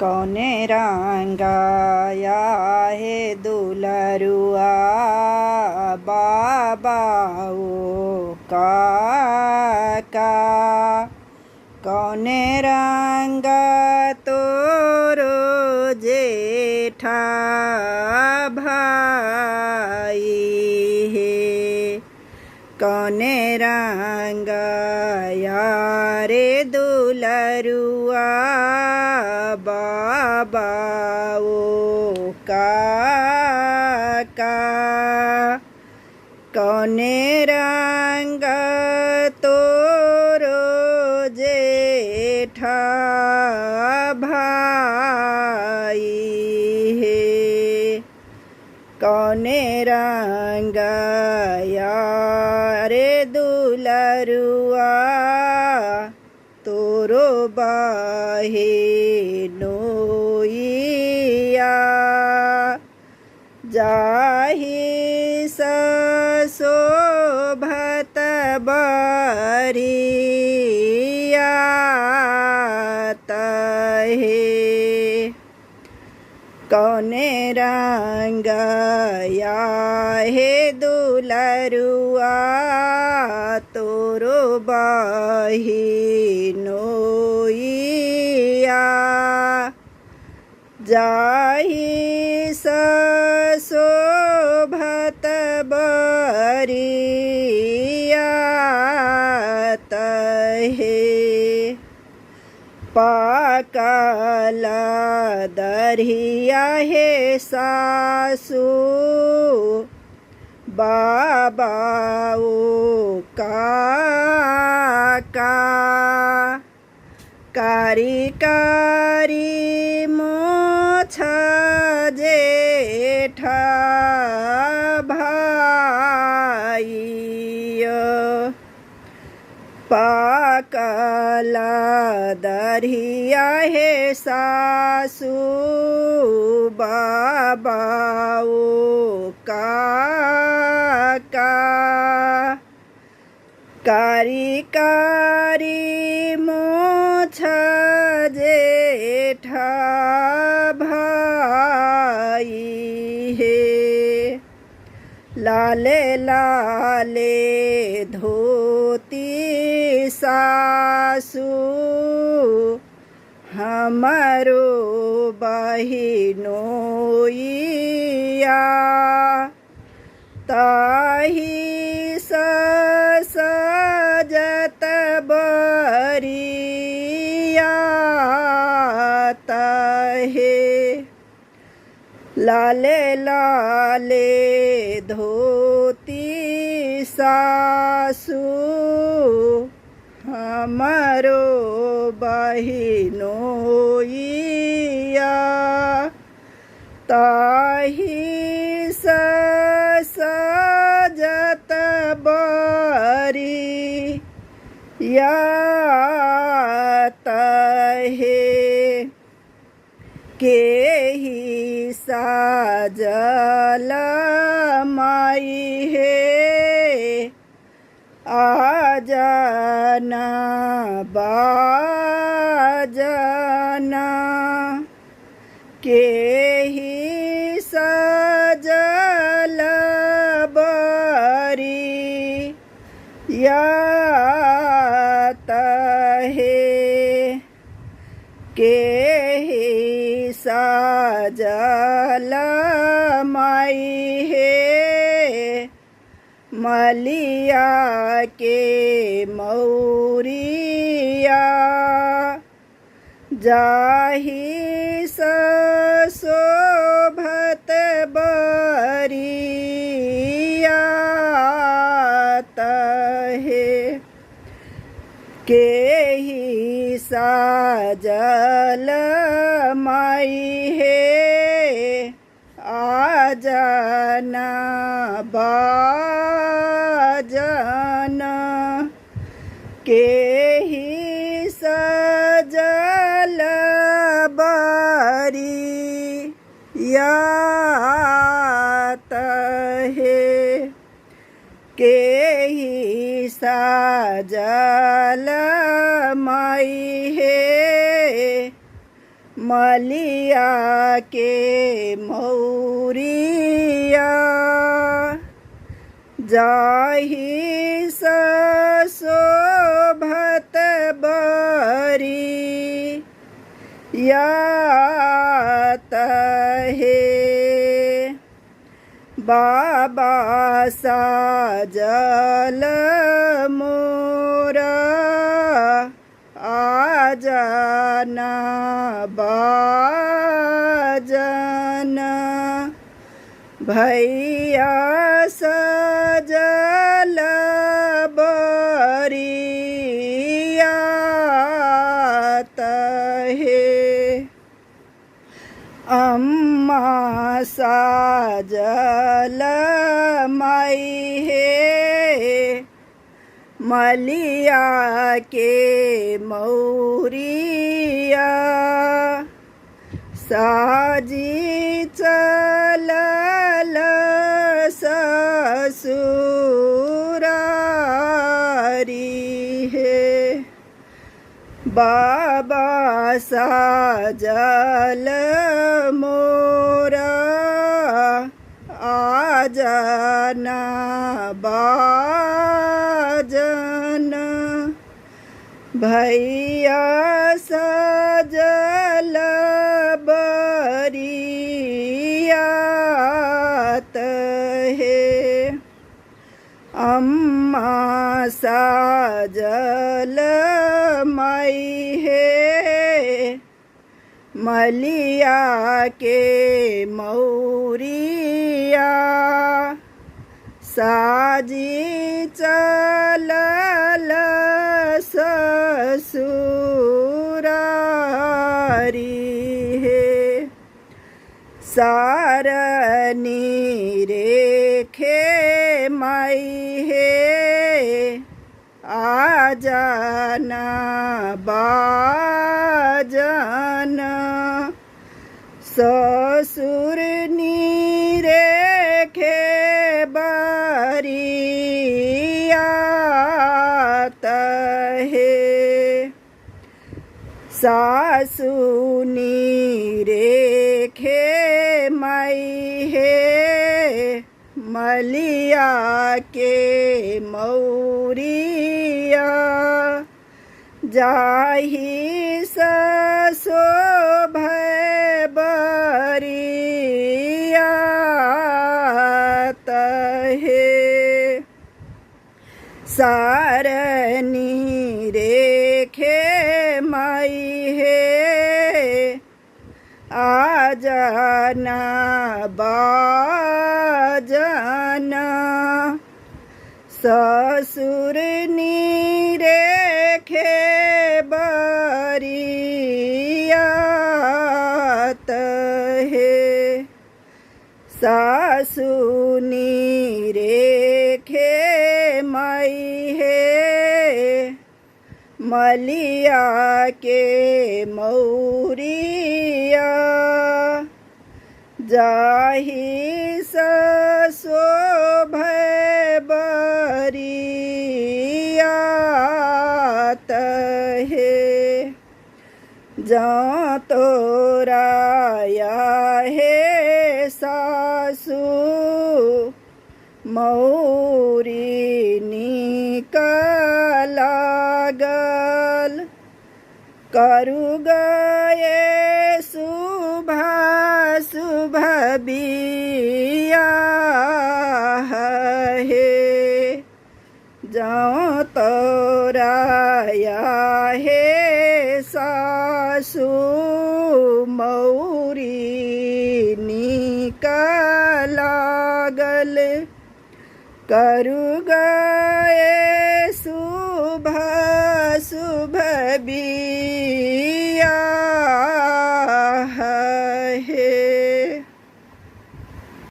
कौने रंगाया है दुलरुआ बाबाओ काका। कौने रंग तोरो जेठा भाई है। कौने रंग यारे दुलरुआ बाबाओ काका। कौने रंग तोरो जेठा भाई है। कौने रंग यारे दुलरुआ तोरो बहिनोइया। जाहि सशोभत बरिया तहे। कौने रंग या हे दुलरुआ तोरो बहिनोइया। जाहि सशोभत बरिया तहे। पाकल दरिया हे सासु बाबाओ काका। कारी कारी मोछ जेठा भाई। पाकल दरिया हे सासु बाबाओ काका। कारी कारी मोछ जेठा भाई है। लाले लाले धोती सासु हमारो बहिनोइया। ताहि सजत बरिया तहे। लाले लाले धोती सासु हमारो बहिनोइया। ताहि सजत बरिया तहे। केहि साजल माई है आजना बाजना। केहि सजल बरिया तहे। केहि साजल माई है मलिया के मौरिया। जाहि सशोभत बरिया तहे। केहि साजल माई है आजना बाजना। केहि सजल बरिया तहे। केहि साजल माई है मलिया के मौरिया जाहि शोभत बरी या तहे बाबा साजल मोरा आजना बाजन भैया सजल बरिया तहे अम्मा साजल माई हे मलिया के मौरिया साजी चलल ससुरारी हे बाबा साजल मोरा आजना बाजन भैया सजल बरिया तहे अम्मा साजल माई हे मलिया के मौरिया साजी चलल ससुरारी हे सारनी रेखे माई हे आजना बाजन ससुर रेखे बरिया तहे सासुनी रेखे माई हे मलिया के मौरिया जाहि शोभय बरिया तहे सारनी रेखे माई हे आजना बाजन ससुर रेखे बरिया तहे सासुनी रेखे माई हे मलिया के मौरिया जाहि शोभय बरिया तहे जा तोराया हे सासु मौरी निकलागल करु गए शुभ शुभ बिया हे जाओ तोराया हे सासु मौरी निकलागल करु गए